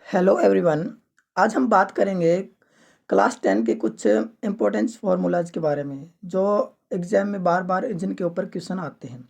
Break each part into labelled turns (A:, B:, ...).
A: Hello everyone. आज हम बात करेंगे क्लास 10 के कुछ इम्पोर्टेंट फार्मूलाज के बारे में जो एग्जाम में बार बार जिनके ऊपर क्वेश्चन आते हैं।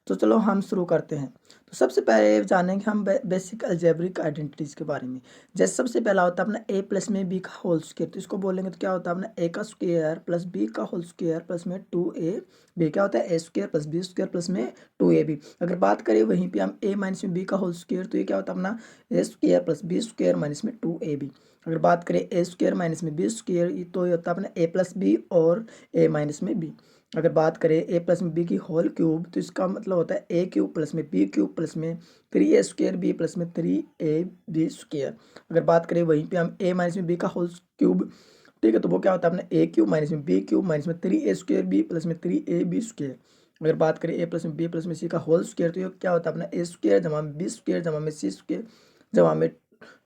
A: तो चलो हम शुरू करते हैं। तो सबसे पहले जानेंगे हम बेसिक अलजेब्रिक आइडेंटिटीज के बारे में। जैसे सबसे पहला होता है अपना ए प्लस में बी का होल स्क्वायर, तो इसको बोलेंगे तो क्या होता है अपना ए का स्क्वायर प्लस बी का होल स्क्वायर प्लस में 2a बी, क्या होता है A square plus B square plus में 2ab। अगर बात करें वहीं पे हम ए माइनस में बी का होल स्क्वायर, तो ये क्या होता है अपना A square plus B square minus में 2ab। अगर बात करें ए स्क्वायर माइनस में बी स्क्वायर, तो ये होता है अपना ए प्लस बी और ए माइनस में बी। अगर बात करें ए प्लस में बी की होल क्यूब, तो इसका मतलब होता है ए क्यूब प्लस में बी क्यूब प्लस में 3a स्क्वायर बी प्लस में 3ab स्क्वायर। अगर बात करें वहीं पे हम ए माइनस में बी का होल क्यूब, ठीक है, तो वो क्या होता है अपना ए क्यूब माइनस में बी क्यूब माइनस में 3a स्क्वायर बी प्लस में 3ab स्क्वायर। अगर बात करें ए प्लस में बी प्लस में सी का होल स्क्वायर, तो ये क्या होता है अपना ए स्क्वायर जमा में बी स्क्वायर जमा में सी स्क्वायर जमा में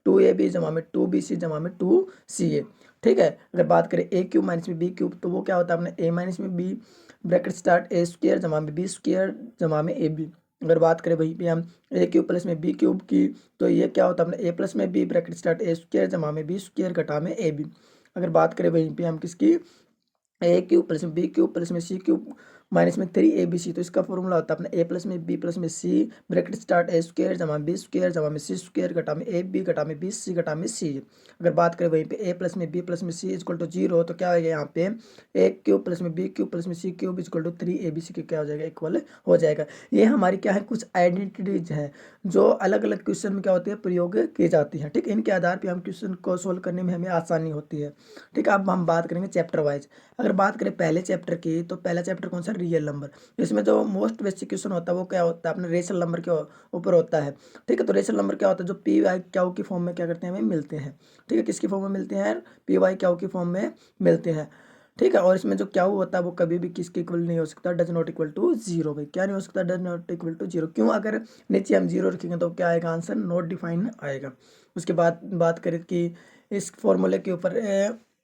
A: 2ab जमा में 2bc जमा में 2ca। ठीक है। अगर बात करें ए क्यूब माइनस में बी क्यूब, तो वो क्या होता है अपना ए माइनस में बी ब्रैकेट स्टार्ट ए स्क्वायर जमा में बी स्क्वायर जमा में ए बी। अगर बात करें वहीं पे हम ए क्यूब प्लस में बी क्यूब की, तो ये क्या होता है अपना ए प्लस में बी ब्रैकेट स्टार्ट ए स्क्वायर जमा में बी स्क्वायर घटा में ए बी। अगर बात करें वहीं पे हम किसकी, ए क्यूब प्लस में बी क्यूब प्लस में सी क्यूब माइनस में 3ab, तो इसका फॉर्मूला होता है अपना ए प्लस में बी प्लस में सी ब्रैकेट स्टार्ट ए स्क्वायर जमा बी स्क्वायर जमा में सी स्क्वायर घटा में ए बी घटा में बी सी घटा में सी। अगर बात करें वहीं पे ए प्लस में बी प्लस में सी इजक्वल टू 0, तो क्या हो जाएगा यहाँ पे ए क्यूब प्लस में बी क्यूब प्लस में सी क्यूब इजक्वल टू 3ab के क्या हो जाएगा, इक्वल हो जाएगा। ये हमारी क्या है, कुछ आइडेंटिटीज हैं जो अलग अलग क्वेश्चन में क्या होती है, प्रयोग की जाती है। ठीक, इनके आधार पर हम क्वेश्चन को सोल्व करने में हमें आसानी होती है। ठीक है, अब हम बात करेंगे चैप्टर वाइज। अगर बात करें पहले चैप्टर की, तो पहला चैप्टर कौन सा, रियल नंबर। इसमें जो मोस्ट बेसिक क्वेश्चन होता है वो क्या होता है अपने रेशनल नंबर के ऊपर होता है। ठीक है, तो रेशनल नंबर क्या होता है, जो पी वाई क्यू की फॉर्म में क्या करते हैं, हमें मिलते हैं। ठीक है, किसकी फॉर्म में मिलते हैं, पी वाई क्यू की फॉर्म में मिलते हैं। ठीक है, और इसमें जो क्या होता है वो कभी भी किसके इक्वल नहीं हो सकता, does not equal to zero. भाई क्या नहीं हो सकता, does not equal to zero. क्यों, अगर नीचे हम जीरो रखेंगे तो क्या आएगा, आंसर नॉट डिफाइन आएगा। उसके बाद बात करें कि इस फॉर्मूले के ऊपर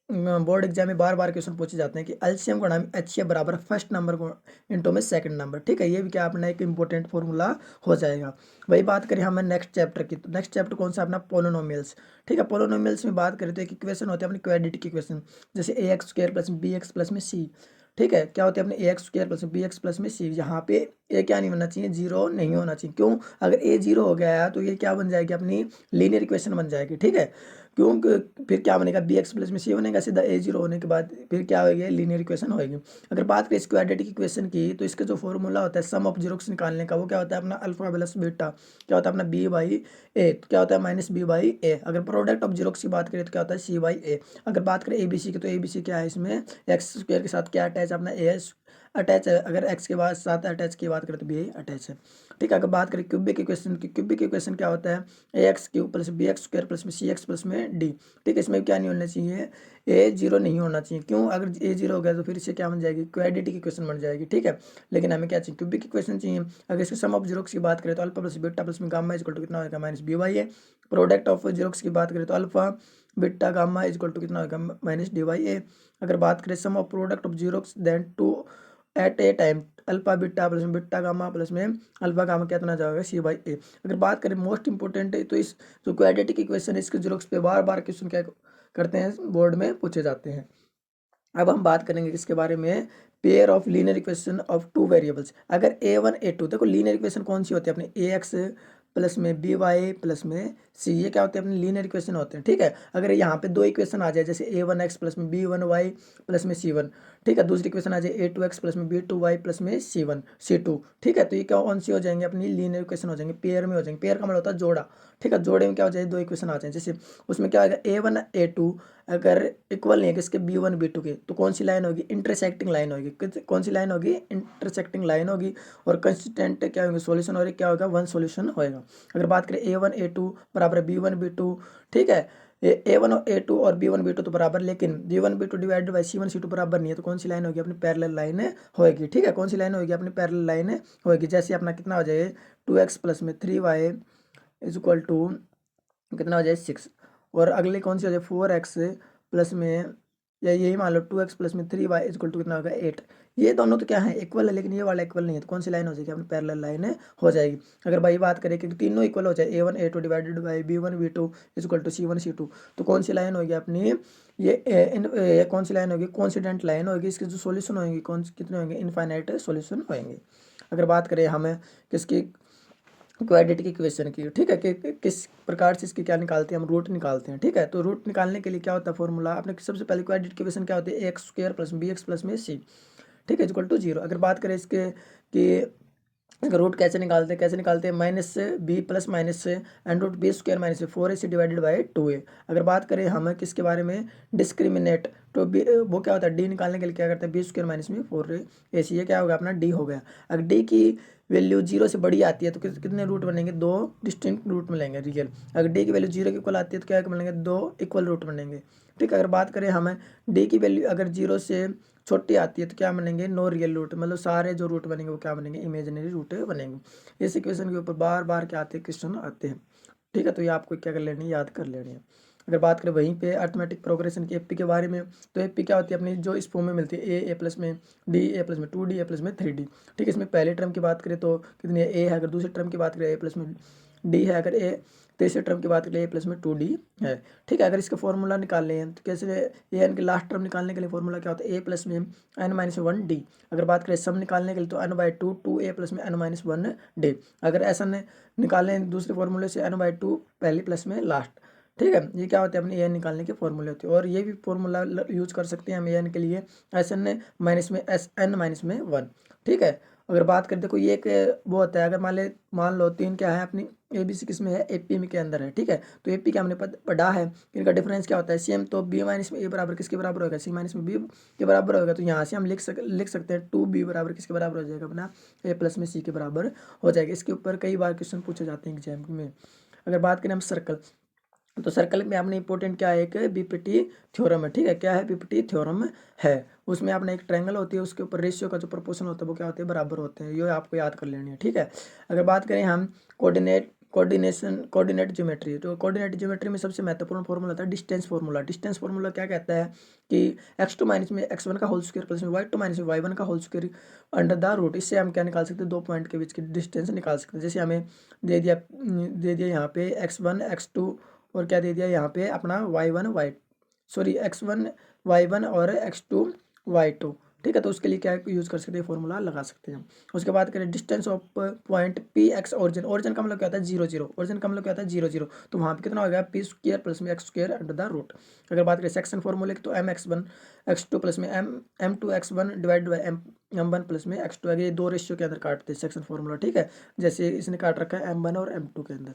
A: बोर्ड एग्जाम में बार बार क्वेश्चन पूछे जाते हैं कि एलसीएम गुणा में एचसीएफ बराबर फर्स्ट नंबर को इंटू में सेकंड नंबर। ठीक है, ये भी क्या अपना एक इंपॉर्टेंट फॉर्मूला हो जाएगा। वही बात करें हमें नेक्स्ट चैप्टर की, तो नेक्स्ट चैप्टर कौन सा अपना पोलिनोमियल्स। ठीक है, पोलिनोमियल्स में बात करें तो एक इक्वेशन होते हैं अपनी क्वाड्रेटिक की इक्वेशन, जैसे A X square plus B X plus में सी। ठीक है, क्या होती है अपने A X square plus B X plus में सी। यहाँ पे ए क्या नहीं होना चाहिए, जीरो नहीं होना चाहिए। क्यों, अगर ए जीरो हो गया है तो ये क्या बन जाएगी, अपनी लीनियर इक्वेशन बन जाएगी। ठीक है, क्योंकि फिर क्या बनेगा, बी एक्स प्लस में सी बनेगा सीधा, ए जीरो होने के बाद फिर क्या होगी, लीनियर इक्वेशन होगी। अगर बात करें इस क्वाड्रेटिक इक्वेशन की, तो इसका जो फॉर्मूला होता है सम ऑफ जीरोक्स निकालने का, वो क्या होता है अपना अल्फा प्लस बीटा, क्या होता है अपना बी बाई ए, तो क्या होता है माइनस बी बाई ए। अगर प्रोडक्ट ऑफ जीरोक्स की बात करें तो क्या होता है सी बाई ए। अगर बात करें ए बी सी की, तो ए बी सी क्या है, इसमें एक्स स्क्वायर के साथ क्या अटैच, अपना ए अटैच है। अगर एक्स के बाद साथ अटैच की बात करें तो बी अटैच है। ठीक है, अगर बात करें क्यूबिक इक्वेशन की, क्यूबिक इक्वेशन क्या होता है, A X cube plus B X square plus में सी एक्स प्लस में डी। ठीक है, इसमें क्या नहीं होना चाहिए, ए जीरो नहीं होना चाहिए। क्यों, अगर ए जीरो हो गया तो फिर इससे क्या बन जाएगी, क्वाड्रेटिक इक्वेशन बन जाएगी। ठीक है, लेकिन हमें क्या चाहिए, क्यूबिक इक्वेशन चाहिए। अगर इसके सम ऑफ जीरोक्स की बात करें तो अल्फा प्लस बीटा प्लस में गामा इक्वल टू कितना होगा, माइनस बी वाई है। प्रोडक्ट ऑफ जीरोक्स की बात करें तो alpha beta gamma equal to कितना होगा, माइनस डी वाई ए। अगर बात करें sum of product of zeroes then two at a time, alpha beta plus में बीटा गामा प्लस में अल्फा गामा कितना जाएगा, सी बाई ए। अगर बात करें मोस्ट इंपोर्टेंट है, तो इस जो क्वाड्रेटिक इक्वेशन है इसके जीरोक्स पे बार बार क्वेश्चन क्या करते हैं, बोर्ड में पूछे जाते हैं। अब हम बात करेंगे किसके बारे में, pair of linear equation of two variables. अगर ए वन ए टू, देखो लीनियर इक्वेशन कौन सी होती है अपने, ए एक्स प्लस में बी वाई प्लस में सी, ये क्या होते हैं अपने लीनियर इक्वेशन होते हैं। ठीक है, अगर यहाँ पे दो इक्वेशन आ जाए, जैसे ए वन एक्स प्लस में बी वन वाई प्लस में सी वन। ठीक है, दूसरी इक्वेशन आ जाए ए टू एक्स प्लस में बी टू वाई प्लस में सी वन सी टू। ठीक है, तो ये क्या कौन सी हो जाएंगे, अपनी लीनियर इक्वेशन हो जाएंगे, पेयर में हो जाएंगे। पेयर का मतलब होता है जोड़ा। ठीक है, जोड़े में क्या हो जाए, दो इक्वेशन आ जाए, जैसे उसमें क्या आएगा, ए वन ए टू अगर इक्वल नहीं है किसके, बी वन बी टू के, तो कौन सी लाइन होगी, इंटरसेक्टिंग लाइन होगी। कौन सी लाइन होगी, इंटरसेक्टिंग लाइन होगी। और कंसिस्टेंट क्या होंगे, सॉल्यूशन, और क्या होगा, वन सॉल्यूशन होएगा। अगर बात करें ए वन ए टू बराबर बी वन बी टू, ठीक है, ए वन ए टू और बी वन बी टू तो बराबर, लेकिन B one B two divided by C one C two बराबर नहीं है, तो कौन सी लाइन होगी, अपनी पैरेलल लाइन होएगी। ठीक है, कौन सी लाइन होगी, अपनी पैरेलल लाइन होएगी। जैसे अपना कितना हो जाए, टू एक्स प्लस में three Y is equal to कितना हो जाए, सिक्स। और अगले कौन सी हो जाए, फोर एक्स प्लस में या यही मान लो 2x प्लस में 3y इक्वल टू कितना होगा 8। ये दोनों तो क्या है इक्वल है, लेकिन ये वाला इक्वल नहीं है, तो कौन सी लाइन हो जाएगी अपनी पैरेलल लाइन हो जाएगी। अगर भाई बात करें कि तीनों इक्वल हो जाए a1 a2 divided by b1 b2 equal to c1 c2, तो कौन सी लाइन होगी अपनी ये कौन सी लाइन होगी, कॉन्सिडेंट लाइन होगी। इसके जो सोल्यूशन होंगे कौन कितने होंगे, इनफाइनाइट सोल्यूशन होंगे। अगर बात करें हमें किसकी क्वाड्रेटिक इक्वेशन की, ठीक है, कि किस प्रकार से इसकी क्या निकालते हैं, हम रूट निकालते हैं, ठीक है। तो रूट निकालने के लिए क्या होता है फॉर्मूला अपने, सबसे पहले क्वाड्रेटिक इक्वेशन क्या होती है, X square plus B X plus में सी, ठीक है, इक्वल टू 0। अगर बात करें इसके कि इसका रूट कैसे निकालते हैं, माइनस से बी प्लस माइनस से and root B square minus से 4ac डिवाइडेड बाई 2a। अगर बात करें हम किसके बारे में, डिस्क्रिमिनेट, तो बी वो क्या होता है, डी निकालने के लिए क्या करते हैं, बी स्क्वायर माइनस में 4ac, ये क्या होगा अपना डी हो गया। अगर डी की वैल्यू 0 से बड़ी आती है तो कितने रूट बनेंगे, दो डिस्टिंक्ट रूट मिलेंगे रियल। अगर डी की वैल्यू 0 के इक्वल आती है तो क्या बनेंगे, दो इक्वल रूट बनेंगे, ठीक है। अगर बात करें हमें डी की वैल्यू अगर 0 से छोटी आती है तो क्या बनेंगे, नो रियल रूट, मतलब सारे जो रूट बनेंगे वो क्या बनेंगे, इमेजिनरी रूट बनेंगे। इस इक्वेशन के ऊपर बार बार क्या आते हैं, क्वेश्चन आते हैं, ठीक है। तो ये आपको क्या कर लेनी है, याद कर लेनी है। अगर बात करें वहीं पे अर्थमेटिक प्रोग्रेशन की एपी के बारे में, तो एपी क्या होती है अपनी, जो इस फॉर्म में मिलती है ए प्लस में डी, ए प्लस में 2d, ए प्लस में 3d, ठीक है। इसमें पहले टर्म की बात करें तो कितनी है, ए है। अगर दूसरे टर्म की बात करें ए प्लस में डी है। अगर ए तीसरे टर्म की बात करें ए प्लस में 2d है, ठीक है। अगर इसका फॉर्मूला निकाल लें तो कैसे, ए एन के लास्ट टर्म निकालने के लिए फॉर्मूला क्या होता है, ए प्लस में एन माइनस 1d। अगर बात करें सम निकालने के लिए तो N by two, two A plus में एन माइनस 1d। अगर ऐसा निकालें दूसरे फॉर्मूले से एन बाई टू पहली प्लस में लास्ट, ठीक है। ये क्या होता है अपने ए एन निकालने के फॉर्मूले होते हैं। और ये भी फॉर्मूला यूज कर सकते हैं हम ए एन के लिए, एस एन माइनस में एस एन माइनस में 1, ठीक है। अगर बात करें देखो ये एक वो होता है, अगर मान लो तीन क्या है अपनी ए बी सी किस में है, एपी में के अंदर है, ठीक है। तो एपी का हमने पढ़ा है, इनका डिफरेंस क्या होता है, सेम। तो बी माइनस में ए बराबर किसके बराबर होगा, सी माइनस में बी के बराबर होगा। तो यहाँ से हम लिख सकते हैं 2b बराबर किसके बराबर हो जाएगा, अपना ए प्लस में सी के बराबर हो जाएगा। इसके ऊपर कई बार क्वेश्चन पूछे जाते हैं एग्जाम में। अगर बात करें हम सर्कल, तो सर्कल में आपने इंपॉर्टेंट क्या है, एक बीपीटी थ्योरम है, ठीक है। क्या है, बीपीटी थ्योरम है। उसमें आपने एक ट्रायंगल होती है, उसके ऊपर रेशियो का जो प्रोपोर्शन होता है वो क्या होते हैं, बराबर होते हैं। ये आपको याद कर लेनी है, ठीक है। अगर बात करें हम कोऑर्डिनेट ज्योमेट्री, तो कोऑर्डिनेट ज्योमेट्री में सबसे महत्वपूर्ण फॉर्मूला होता है डिस्टेंस फॉर्मूला। डिस्टेंस फॉर्मूला क्या कहता है कि x2 माइनस में x1 का होल स्क्वायर प्लस में y2 माइनस में y1 का whole square under the root. इससे हम क्या निकाल सकते हैं, दो पॉइंट के बीच की डिस्टेंस निकाल सकते हैं। जैसे हमें दे दिया यहाँ पे x1 x2 और क्या दे दिया यहाँ पे अपना x1 y1 और x2 y2, ठीक है। तो उसके लिए क्या यूज़ कर सकते हैं, फॉर्मूला लगा सकते हैं। उसके बाद करें distance of point P x origin का मतलब क्या होता है, 0 0, ओरिजिन का मतलब क्या होता है 0 0। तो वहाँ पे कितना हो गया, पी स्क्वायर प्लस में X square under the root. अगर बात करें सेक्शन फॉर्मूले की, तो m(x1) x2 प्लस में m2 x1 divide by m1 plus में x2। अगर ये दो रेशियो के अंदर काटते हैं सेक्शन फॉर्मूला, ठीक है। जैसे इसने काट रखा है m1 और m2 के अंदर,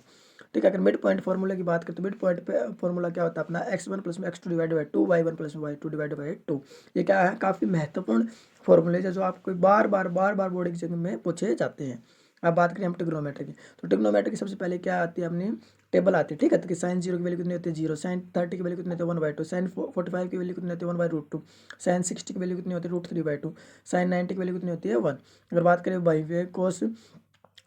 A: ठीक है। अगर मिड पॉइंट फॉर्मूला की बात करें तो मिड पॉइंट पे फॉर्मूला क्या होता है अपना, x1 प्लस में x2 divide by 2, y1 plus में y2 डिवाइड बाई 2। ये क्या है, काफ़ी महत्वपूर्ण फॉर्मूले है जो आपको बार बार बोर्ड एग्जाम में पूछे जाते हैं। अब बात करें हम ट्रिग्नोमेट्री की, तो ट्रिग्नोमेट्री की सबसे पहले क्या आती है अपनी टेबल आती है, ठीक है। तो कि साइन 0 की वैल्यू कितनी होती है 0, साइन 30 की वैल्यू कितनी होती है 1/2, साइन 45 की वैल्यू कितनी होती है 1/√2, साइन 60 की वैल्यू कितनी होती है √3/2, साइन 90 की वैल्यू कितनी होती है 1। अगर बात करें बाई वे कोस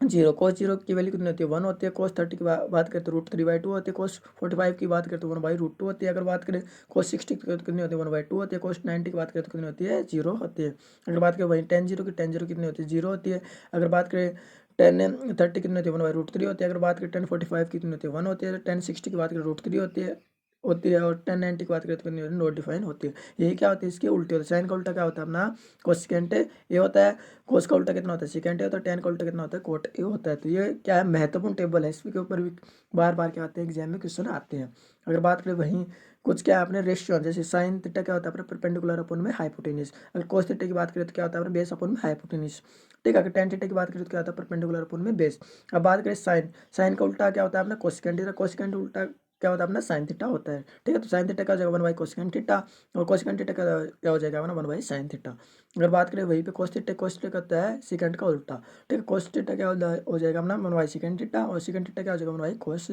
A: 0 की वैल्यू कितनी होती है 1 होती है। कोस 30 की बात करें तो √3/2 होती है। कोस 45 की बात करें तो 1/√2 होती है। अगर बात करें कोस 60 की कितनी होती है 1/2 होती है। कोस 90 की बात करें तो कितनी होती है 0 होती है। अगर बात करें वहीं tan 0 कितनी होती है 0 होती है। अगर बात करें tan 30 कितनी होती है 1/√3 होती है। अगर बात करें tan 45 कितनी होती है 1 होती है। tan 60 की बात करें √3 होती है और tan 90 की बात करें तो कितनी होती है नॉट डिफाइन होती है। यही क्या होती है, इसके उल्टे होते हैं। साइन का उल्टा क्या होता है अपना कोसेकेंट ये होता है। कोस का उल्टा कितना होता है सेकेंट ए होता है। टेन का उल्टा कितना होता है कोट ए होता है। तो ये क्या है, महत्वपूर्ण टेबल है। इसके ऊपर भी बार बार क्या आते हैं, एग्जाम में क्वेश्चन आते हैं। अगर बात करें वहीं कुछ क्या है अपने रेशियो, जैसे साइन थीटा क्या होता है अपना परपेंडिकुलर अपन में हाइपोटेन्यूज। अगर कोस थीटा की बात करें तो क्या होता है अपना बेस अपन में हाइपोटेन्यूज, ठीक है। अगर टेन थीटा की बात करें तो क्या होता है परपेंडिकुलर अपन में बेस। अब बात करें साइन का उल्टा क्या होता है अपना कोसेकेंट, कोसेकेंट उल्टा क्या होता है अपना साइन थीटा होता है, ठीक है। तो साइन थीटा क्या हो जाएगा 1 बाई कोसेकेंट थीटा, और कोसेकेंट थीटा क्या हो जाएगा अपना 1 बाई साइन थीटा। अगर बात करें वहीं पे कोस थीटा होता है सेकंड का उल्टा, ठीक है। कोस थीटा क्या हो जाएगा अपना 1 बाई सेकंड थीटा, और सेकंड थीटा क्या हो जाएगा 1 बाई कोस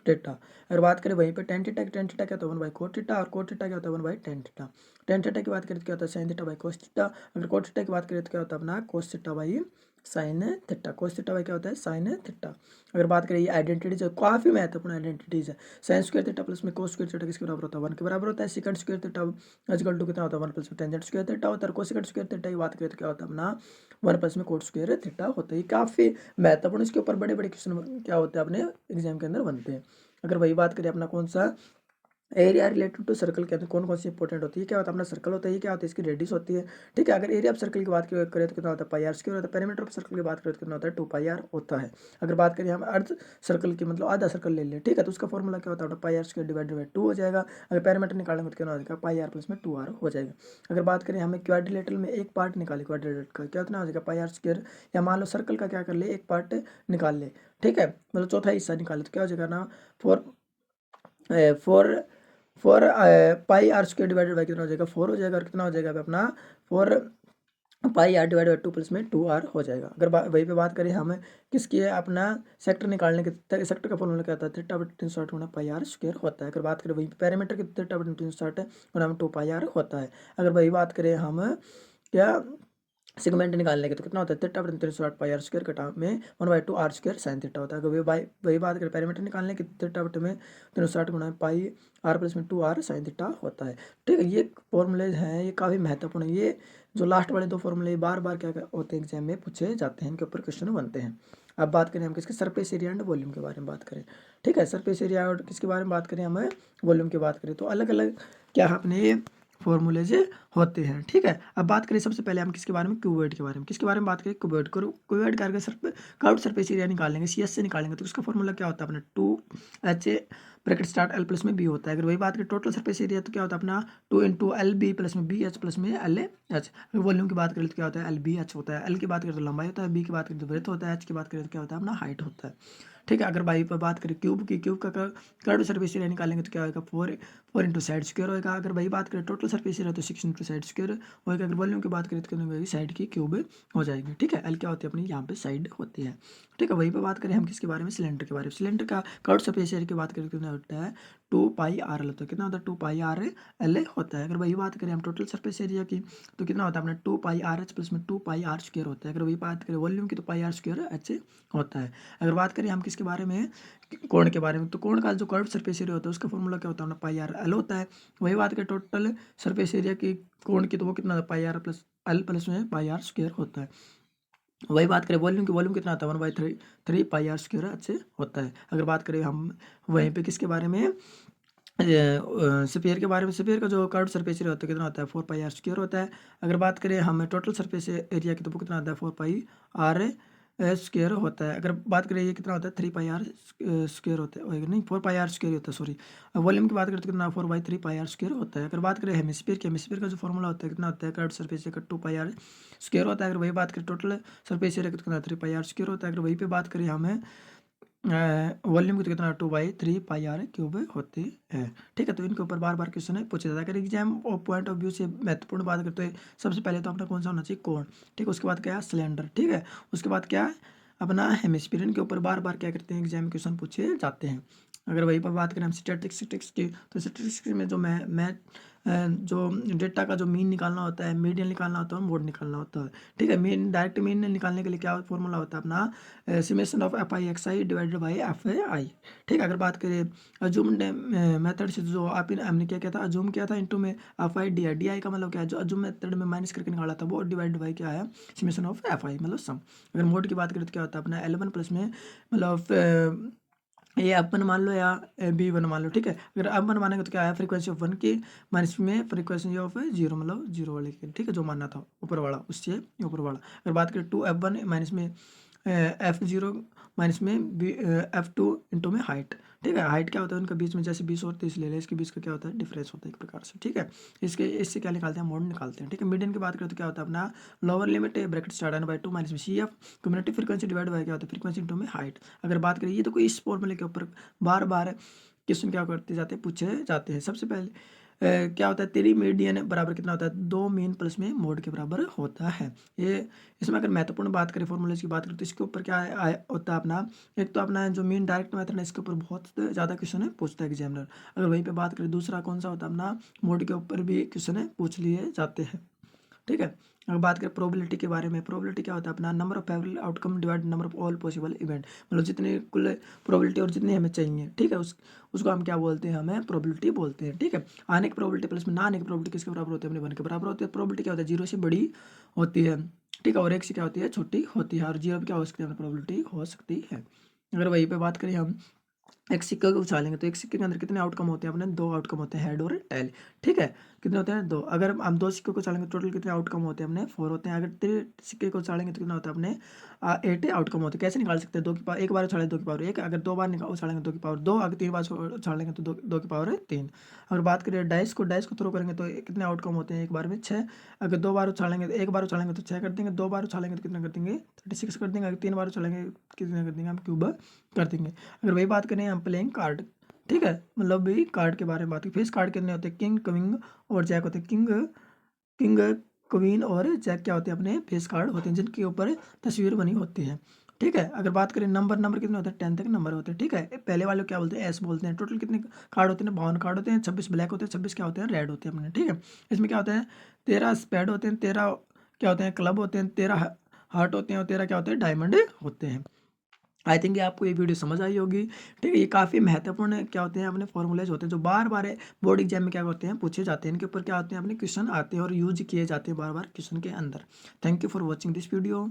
A: थीटा। अगर बात करें वहीं पे टेन थीटा क्या होता है 1 बाई कोट थीटा, और कोट थीटा क्या होता है 1 by tan theta. Tan theta की बात करें तो क्या होता है sine theta by cos theta. अगर कोट थीटा की बात करें तो क्या होता है अपना cos theta by sine theta, cos theta by क्या होता है साइन थीटा। अगर बात करें ये आइडेंटिटीज है, काफ़ी महत्वपूर्ण आइडेंटिटीज है। साइन स्क्वायर थीटा प्लस में कोस स्क्वायर थीटा किसके बराबर होता है 1 के बराबर होता है। Second square theta equal to कितना होता है 1 प्लस में टेंजेंट स्क्वायर थीटा होता है। कोसेकंड स्क्वायर थीटा की बात करें तो क्या होता है अपना 1 प्लस में कोट स्क्वायर थीटा होता है। ये काफ़ी महत्वपूर्ण, इसके ऊपर बड़े बड़े क्वेश्चन क्या होते हैं अपने एग्जाम के अंदर बनते हैं। अगर वही बात करें अपना कौन सा एरिया रिलेटेड टू सर्कल के अंदर कौन कौन सी इंपॉर्टेंट होती है, क्या होता है अपना सर्कल होता है, ये क्या होता है इसकी रेडियस होती है। ठीक है, अगर एरिया ऑफ सर्कल की बात करें तो कितना होता है पाई आर स्क्वायर होता है। पेरीमीटर ऑफ सर्कल की बात करें तो कितना होता है 2 पाई आर होता है। अगर बात करें हम अर्ध सर्कल की मतलब आधा सर्कल ले लें, ठीक है, तो उसका फॉर्मूला क्या होता है पाई आर स्क्वायर डिवाइडेड बाई 2 हो जाएगा। अगर पेरीमीटर निकालेंगे तो कितना हो जाएगा पाई आर प्लस में 2 आर हो जाएगा। अगर बात करें हमें क्वाड्रिलेटरल में एक पार्ट निकाले क्वाड्रिलेटरल का, क्या कितना हो जाएगा पाई आर स्क्वायर, या मान लो सर्कल का क्या कर ले एक पार्ट निकाल ले, ठीक है, मतलब चौथा हिस्सा निकाले तो क्या हो जाएगा ना 4 four pi R square divided by कितना हो जाएगा 4 हो जाएगा। और कितना हो जाएगा अपना 4 पाई आर डिवाइड बाई 2 प्लस में 2 आर हो जाएगा। अगर वहीं पे बात करें हम किसकी है अपना सेक्टर निकालने के, सेक्टर का फॉर्मूला क्या होता है थीटा बटे 360 गुना पाई आर स्क्वायर होता है। अगर बात करें वहीं पे पैरामीटर की थीटा बटे 360 गुना में 2 पाई आर होता है। अगर वही बात करें हम क्या सेगमेंट निकालने के तो कितना होता है थीटा बटे 360 पाई आर स्क्वायर कटा में 1/2 आर स्क्वायर साइन थीटा होता है। अगर वही बात करें पैरामीटर निकालने के थीटा बटे में 360 गुना पाई आर प्लस में 2 आर साइन थीटा होता है। ठीक है, ये फॉर्मूले हैं, ये काफ़ी महत्वपूर्ण है। ये जो लास्ट वाले 2 फॉर्मूले बार बार क्या होते हैं एग्जाम में पूछे जाते हैं, इनके ऊपर क्वेश्चन बनते हैं। अब बात करें हम किसके सरफेस एरिया एंड वॉल्यूम के बारे में बात करें। ठीक है, सरफेस एरिया और किसके बारे में बात करें हम वॉल्यूम की बात करें तो अलग अलग क्या अपने फॉर्मूले से होते हैं। ठीक है, अब बात करें सबसे पहले हम किसके बारे में क्यूबॉइड के बारे में, किसके बारे में बात करें क्यूबॉइड करो। क्यूबॉइड करके कर्व्ड सरफेस एरिया निकालेंगे सी एस से निकालेंगे तो उसका फॉर्मूला क्या होता है अपना 2 H bracket start L plus में बी होता है। अगर वही बात करें टोटल सरफेस एरिया तो क्या होता है अपना 2 इंटू एल बी प्लस में बी एच प्लस में एल एच। वॉल्यूम की बात करें तो क्या होता है एल बी एच होता है। एल की बात करें तो लंबाई होता है, बी की बात करें तो ब्रेथ होता है, एच की बात करें तो क्या होता है अपना हाइट होता है। ठीक है, अगर बाई पर बात करें क्यूब की, क्यूब का कर्व सर्फेस एरिया निकालेंगे तो क्या होगा 4 इंटू साइड स्क्वायर होगा। अगर वही बात करें टोटल सर्फेस एरिया तो 6 इंटू साइड स्क्वायर होगा। अगर वॉल्यूम की बात करें तो कितनी होगी साइड की क्यूब हो जाएगी। ठीक है, एल क्या होती है अपनी यहाँ पे साइड होती है। ठीक है, वहीं पे बात करें हम किसके बारे में सिलेंडर के बारे में। सिलेंडर का कर्व सरफेस एरिया की बात करें कितना होता है 2 पाई आर एल होता है। कितना होता है 2 पाई आर एल होता है। अगर वही बात करें हम टोटल सरफेस एरिया की तो कितना होता है अपना 2 पाई आर एच प्लस में 2 पाई आर स्क्वायर होता है। अगर वही बात करें वॉल्यूम की तो पाई आर स्क्वायर एच होता है। अगर बात करें हम किसके बारे में कोण के बारे में तो कोण का जो कर्व सरफेस एरिया होता है उसका फॉर्मूला क्या होता है पाई आर एल होता है। वही बात करें टोटल सरफेस एरिया की कोण की तो वो कितना पाई आर प्लस एल प्लस में पाई आर स्क्वायर होता है। वही बात करें वॉल्यूम की, वॉल्यूम कितना आता है 1/3 पाई आर स्क्वायर अच्छे होता है। अगर बात करें हम वहीं पे किसके बारे में स्फीयर के बारे में, स्फीयर का जो कर्व सरफेस एरिया होता है कितना होता है 4 पाई आर स्क्वायर होता है। अगर बात करें हम टोटल सरफेस एरिया की तो वो कितना आता है 4 पाई आर स्क्वायर होता है। अगर बात करें ये कितना होता है 3 पाई आर स्क्वायर होता है, नहीं 4 पाई आर स्क्वायर होता है सॉरी। वॉल्यूम की बात करें तो कितना 4/3 पाई आर स्क्वायर होता है। अगर बात करें हेमिस्फीयर की, हेमिस्फीयर का जो फॉर्मूला होता है कितना होता है curve surface area 2 pi R square होता है। अगर वही बात करें टोटल सरफेस एरिया कितना 3 पाई आर स्क्वायर होता है। अगर वही पे बात करें हमें वॉल्यूम की तो कितना 2/3 पाई आर क्यूब होती है। ठीक है, तो इनके ऊपर बार बार क्वेश्चन है पूछा जाता है। अगर एग्जाम पॉइंट ऑफ व्यू से महत्वपूर्ण बात करते हैं सबसे पहले तो अपना कौन सा होना चाहिए कोण। ठीक है, उसके बाद क्या है सिलेंडर। ठीक है, उसके बाद क्या है अपना हेमिस्फीयर के ऊपर बार बार क्या करते हैं एग्जाम क्वेश्चन पूछे जाते हैं। अगर वहीं पर बात करें हम स्टैटिस्टिक्स की तो स्टैटिस्टिक्स में जो मैं जो डेटा का जो मीन निकालना होता है, मीडियन निकालना होता है, मोड निकालना होता है। ठीक है, मीन डायरेक्ट मीन निकालने के लिए क्या फॉर्मूला होता है अपना summation of F I x I divided by F I. ठीक है, अगर बात करें अजूम मेथड से जो आप हमने क्या किया था अजूम किया था इंटू में एफ आई डी आई का मतलब क्या है जो अजूम मेथड में माइनस करके निकाला था वो डिवाइड बाई क्या है समेशन ऑफ एफ आई मतलब सम। अगर मोड की बात करें तो क्या होता है अपना L1 प्लस में मतलब ये अपन मान लो या B1 मान लो। ठीक है, अगर अब वन मानेंगे तो क्या है फ्रीक्वेंसी ऑफ 1 की माइनस में फ्रीक्वेंसी ऑफ 0 मतलब 0 वाले के। ठीक है, जो मानना था ऊपर वाला उससे ऊपर वाला। अगर बात करें 2F1 माइनस में F0 माइनस में बी F2 इंटू में हाइट। ठीक है, हाइट क्या होता है उनका बीच में जैसे 20 और 30 ले लें इसके बीच का क्या होता है डिफरेंस होता है एक प्रकार से। ठीक है, इससे क्या निकालते हैं मोड निकालते हैं। ठीक है, मीडियन की बात करें तो क्या होता है अपना lower limit bracket start N by 2 minus में C F cumulative frequency divide by क्या होता है फ्रीक्वेंसी इंटू में हाइट। अगर बात करें ये तो कोई इस फॉर्मूले के ऊपर बार बार क्वेश्चन क्या करते जाते हैं पूछे जाते हैं। सबसे पहले क्या होता है तेरी मीडियन बराबर कितना होता है 2 मीन प्लस में मोड के बराबर होता है। ये इसमें अगर महत्वपूर्ण बात करें फॉर्मूलेज की बात करें तो इसके ऊपर क्या होता है अपना एक तो अपना जो मीन डायरेक्ट मेथड है इसके ऊपर बहुत ज़्यादा क्वेश्चन है पूछता है एग्जामिनर। अगर वहीं पे बात करें दूसरा कौन सा होता है अपना मोड के ऊपर भी क्वेश्चन है पूछ लिए जाते हैं। ठीक है। अगर बात करें प्रोबेबिलिटी के बारे में, प्रोबेबिलिटी क्या होता है अपना, number of favourable outcome divide number of all possible event, मतलब जितने कुल प्रोबेबिलिटी और जितने हमें चाहिए, ठीक है, उसको हम क्या बोलते हैं, हमें प्रोबेबिलिटी बोलते हैं। ठीक है। आने की प्रोबेबिलिटी प्लस में ना आने की प्रोबेबिलिटी किसके बराबर होती है, अपने 1 के बराबर होती है। प्रोबेबिलिटी क्या होता है, 0 से बड़ी होती है, ठीक है, और 1 से क्या होती है, छोटी होती है, और 0 पे क्या हो सकती है, प्रोबेबिलिटी हो सकती है। अगर वहीं पे बात करें हम एक सिक्का को उछालेंगे तो एक सिक्के के अंदर कितने आउटकम होते हैं, अपने 2 आउटकम होते हैं, हेड और टेल। ठीक है। कितने होते हैं, 2। अगर हम 2 सिक्कों को उछालेंगे टोटल कितने आउटकम होते हैं, अपने 4 होते हैं। अगर 3 सिक्के को उछालेंगे तो कितना होता है, अपने 8 आउटकम होते हैं। कैसे निकाल सकते हैं, 2 की पावर, एक बार उछालें 2 की पावर 1, अगर 2 बार उछालेंगे 2 की पावर 2, अगर 3 बार उछालेंगे तो 2 की पावर 3। अगर बात करें डाइस को थ्रो करेंगे तो कितने आउटकम होते हैं, एक बार में 6। अगर 2 बार उछालेंगे तो एक बार उछालेंगे तो 6 कर देंगे, 2 बार उछालेंगे तो कितना कर देंगे, 36 कर देंगे। अगर 3 बार उछालेंगे कितने कर देंगे, हम क्यूब कर देंगे। अगर वही बात करें हम प्लेइंग कार्ड, ठीक है, मतलब भी कार्ड के बारे में बात की, फेस कार्ड कितने होते हैं, किंग क्वीन और जैक होते हैं। किंग किंग क्वीन और जैक क्या होते हैं, अपने फेस कार्ड होते हैं जिनके ऊपर तस्वीर बनी होती है। ठीक है। अगर बात करें नंबर कितने होते हैं, 10 तक नंबर होते हैं। ठीक है। पहले वाले को क्या बोलते हैं, एस बोलते हैं। टोटल कितने कार्ड होते हैं, 52 कार्ड होते हैं। 26 ब्लैक होते हैं, 26 क्या होते हैं, रेड होते हैं अपने। ठीक है। इसमें क्या होता है, 13 स्पेड होते हैं, 13 क्या होते हैं, क्लब होते हैं, 13 हार्ट होते हैं, और 13 क्या होते हैं, डायमंड होते हैं। आई थिंक ये आपको ये वीडियो समझ आई होगी। ठीक है। ये काफ़ी महत्वपूर्ण क्या होते हैं, अपने फॉर्मूलेज होते हैं जो बार बार बोर्ड एग्जाम में क्या होते हैं, पूछे जाते हैं। इनके ऊपर क्या होते हैं, अपने क्वेश्चन आते हैं और यूज किए जाते हैं बार बार क्वेश्चन के अंदर। Thank you for watching this video.